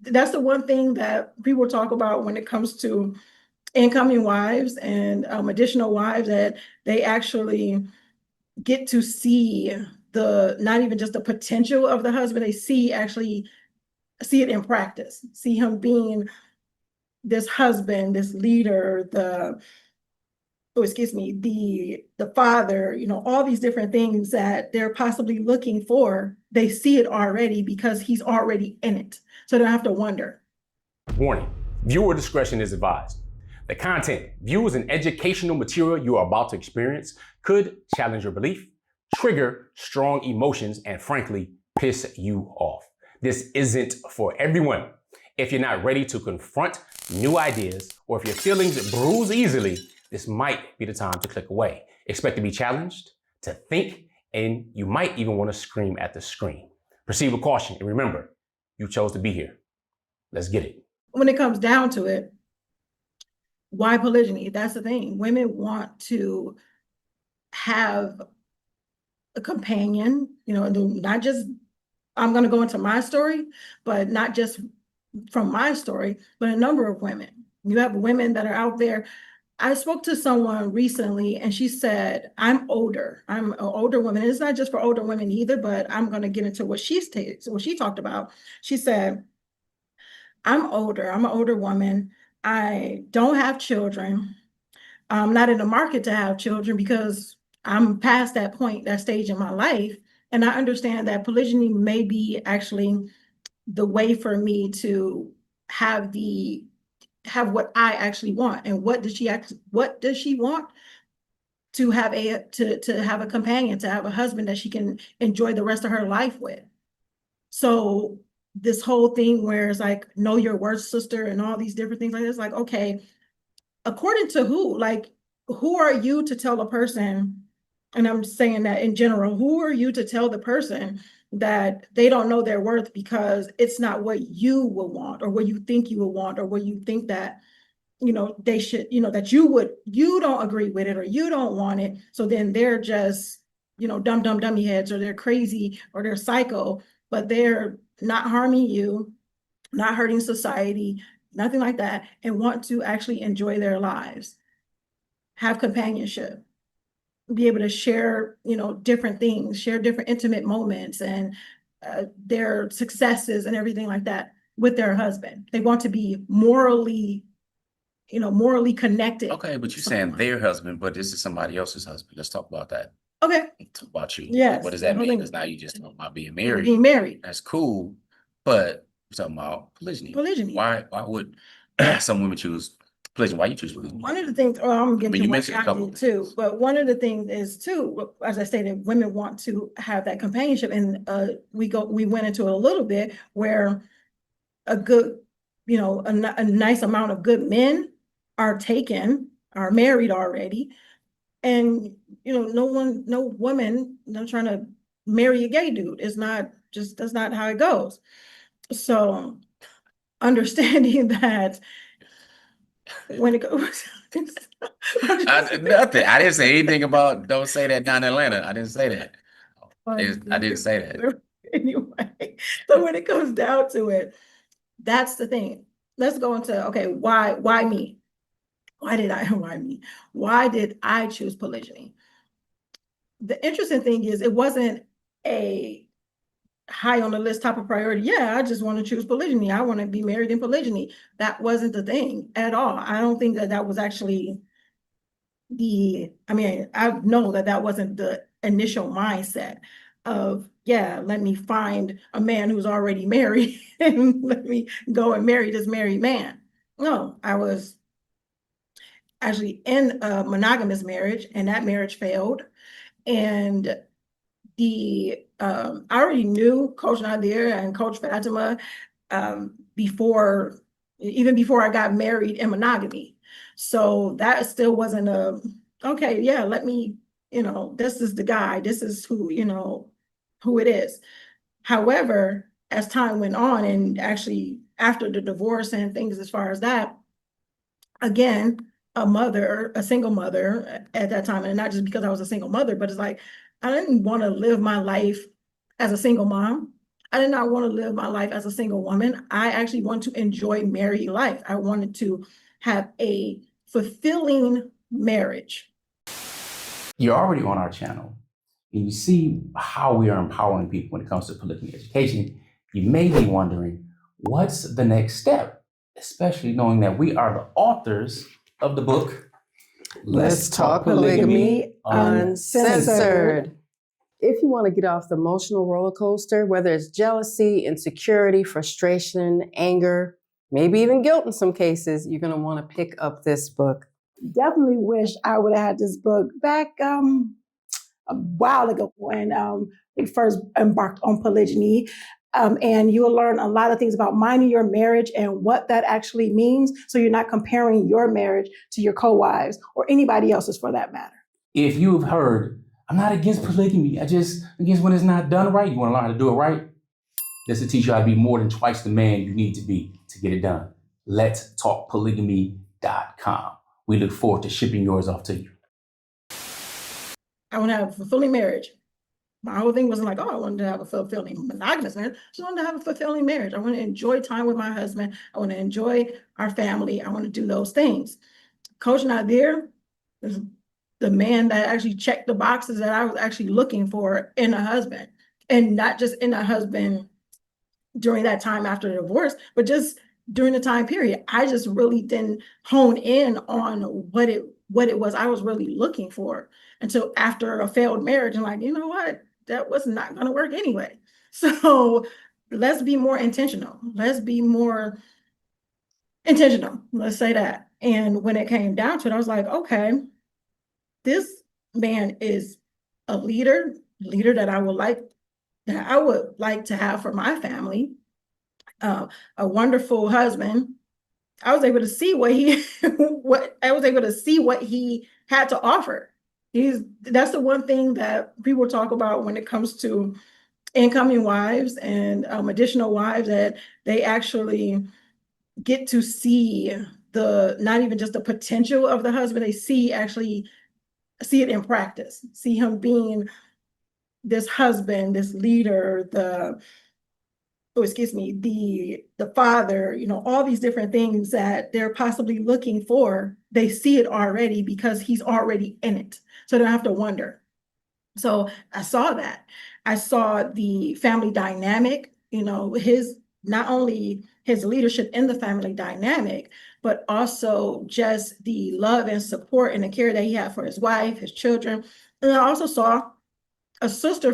that's the one thing that people talk about when it comes to incoming wives and additional wives, that they actually get to see the, not even just the potential of the husband, they actually see it in practice, see him being this husband, this leader, the father, all these different things that they're possibly looking for. They see it already because he's already in it. So they don't have to wonder. Warning, viewer discretion is advised. The content, views, and educational material you are about to experience could challenge your belief, trigger strong emotions, and frankly, piss you off. This isn't for everyone. If you're not ready to confront new ideas, or if your feelings bruise easily, this might be the time to click away. Expect to be challenged, to think, and you might even want to scream at the screen. Proceed with caution, and remember, you chose to be here. Let's get it. When it comes down to it, why polygyny? That's the thing. Women want to have a companion, not just, I'm going to go into my story, but not just from my story, but a number of women. You have women that are out there. I spoke to someone recently and she said, I'm older. I'm an older woman. And it's not just for older women either, but I'm going to get into what she talked about. She said, I'm older. I'm an older woman. I don't have children. I'm not in the market to have children because I'm past that point, that stage in my life. And I understand that polygyny may be actually the way for me to have what I actually want. And what does she want? To have a companion, to have a husband that she can enjoy the rest of her life with. So this whole thing where it's like, know your worth, sister, and all these different things like this, like, okay, according to who? Like, who are you to tell a person, and I'm saying that in general, who are you to tell the person that they don't know their worth because it's not what you will want, or what you think you will want, or what you think that, they should, that you don't agree with it, or you don't want it. So then they're just, dummy heads, or they're crazy, or they're psycho, but they're not harming you, not hurting society, nothing like that, and want to actually enjoy their lives, have companionship, be able to share, different things, share different intimate moments, and their successes and everything like that with their husband. They want to be morally connected. Okay, but you're saying their husband, but this is somebody else's husband. Let's talk about that. Okay. Talk about you. Yes. What does that mean? Because now you just talking about being married. Being married. That's cool, but we're talking about polygyny. Polygyny. Why would some women choose polygyny? Why you choose polygyny? One of the things, I'm getting to you what mentioned a I couple did too, but one of the things is too, as I stated, women want to have that companionship, and we went into it a little bit where a good, a nice amount of good men are married already, and no woman, trying to marry a gay dude. It's not just, that's not how it goes. So understanding that when it goes nothing. I didn't say anything about don't say that down in Atlanta. I didn't say that. I didn't say that. Anyway, so when it comes down to it, that's the thing. Let's go into, okay, why me? Why did I choose polygyny? The interesting thing is, it wasn't a high on the list, top of priority. Yeah, I just want to choose polygyny. I want to be married in polygyny. That wasn't the thing at all. I don't think that was actually I know that wasn't the initial mindset of, yeah, let me find a man who's already married and let me go and marry this married man. No, I was actually in a monogamous marriage, and that marriage failed. And I already knew Coach Nazir and Coach Fatimah even before I got married in monogamy. So that still wasn't okay, yeah, let me, this is the guy, this is who it is. However, as time went on, and actually after the divorce and things as far as that, again, a single mother at that time, and not just because I was a single mother, but it's like, I didn't want to live my life as a single mom. I did not want to live my life as a single woman. I actually want to enjoy married life. I wanted to have a fulfilling marriage. You're already on our channel and you see how we are empowering people when it comes to polygamy education. You may be wondering, what's the next step? Especially knowing that we are the authors of the book, Let's Talk Polygamy Uncensored. If you want to get off the emotional roller coaster, whether it's jealousy, insecurity, frustration, anger, maybe even guilt in some cases, you're going to want to pick up this book. Definitely wish I would have had this book back a while ago when we first embarked on polygyny. And you will learn a lot of things about minding your marriage and what that actually means. So you're not comparing your marriage to your co-wives or anybody else's for that matter. If you've heard, I'm not against polygamy, I just against when it's not done right, you want to learn how to do it right, this will teach you how to be more than twice the man you need to be to get it done. Let's talk polygamy.com. We look forward to shipping yours off to you. I want to have a fulfilling marriage. My whole thing wasn't like, oh, I wanted to have a fulfilling monogamous marriage. I just wanted to have a fulfilling marriage. I want to enjoy time with my husband. I want to enjoy our family. I want to do those things. Coach Nazir is the man that actually checked the boxes that I was actually looking for in a husband. And not just in a husband during that time after the divorce, but just during the time period. I just really didn't hone in on what it was I was really looking for until after a failed marriage. And like, you know what? That was not going to work anyway. So let's be more intentional. Let's be more intentional. Let's say that. And when it came down to it, I was like, okay, this man is a leader that I would like to have for my family. A wonderful husband. I was able to see what he had to offer. That's the one thing that people talk about when it comes to incoming wives and additional wives, that they actually get to see not even just the potential of the husband, they see it in practice, see him being this husband, this leader, the father, all these different things that they're possibly looking for. They see it already because he's already in it. So they don't have to wonder. So I saw that. I saw the family dynamic, not only his leadership in the family dynamic, but also just the love and support and the care that he had for his wife, his children. And I also saw a sister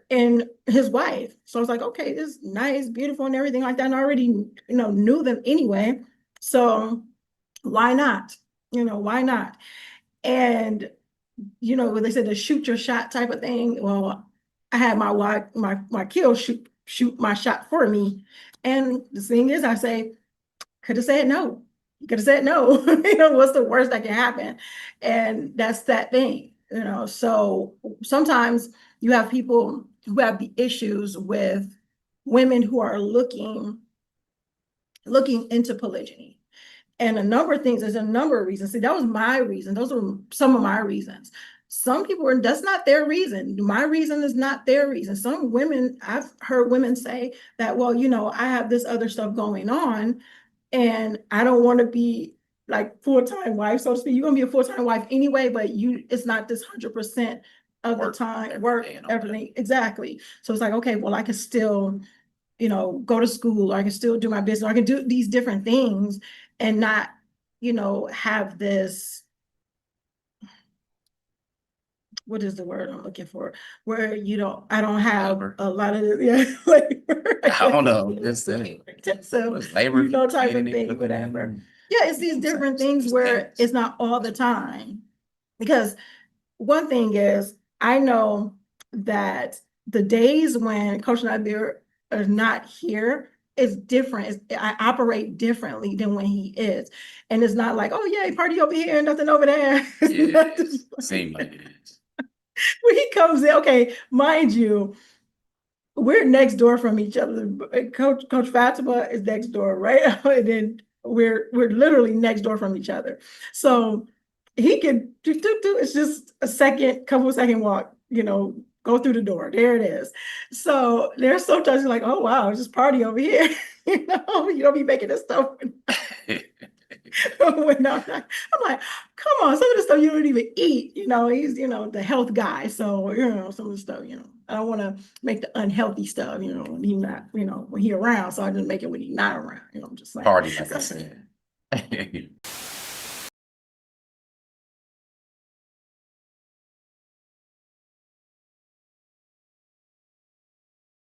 in his wife. So I was like, okay, this is nice, beautiful, and everything like that. And I already, knew them anyway. So why not? Why not? And, when they said the shoot your shot type of thing, well, I had my kill shoot my shot for me. And the thing is, I say, could have said no. You could have said no. What's the worst that can happen? And that's that thing. So sometimes you have people who have the issues with women who are looking into polygyny. And a number of things, there's a number of reasons. See, that was my reason. Those were some of my reasons. Some people that's not their reason. My reason is not their reason. Some women, I've heard women say that, well, I have this other stuff going on and I don't want to be like full-time wife, so to speak. You're gonna be a full-time wife anyway, but it's not this 100% of the time, work, everything. Exactly. So it's like, okay, well, I can still, go to school, or I can still do my business, or I can do these different things and not, have this, what is the word I'm looking for? Where, I don't have a lot of, labor. I don't know. Just So, labor, type of thing, whatever. Yeah, it's these different things where it's not all the time. Because one thing is, I know that the days when Coach Nyla is not here is different. I operate differently than when he is. And it's not like, oh, yeah, party over here and nothing over there. yeah, seems like it is. When he comes in, okay, mind you, we're next door from each other. Coach Fatimah is next door, right? And then we're literally next door from each other. So he can it's just a couple of second walk, go through the door. There it is. So there's sometimes you're like, oh wow, it's just party over here. You know, you don't be making this stuff. When I'm like, come on, some of the stuff you don't even eat. You know, he's, you know, the health guy. So, you know, some of the stuff, you know, I don't want to make the unhealthy stuff, you know, when he's not, you know, when he around. So I just make it when he's not around. You know, I'm just like Party, like I said.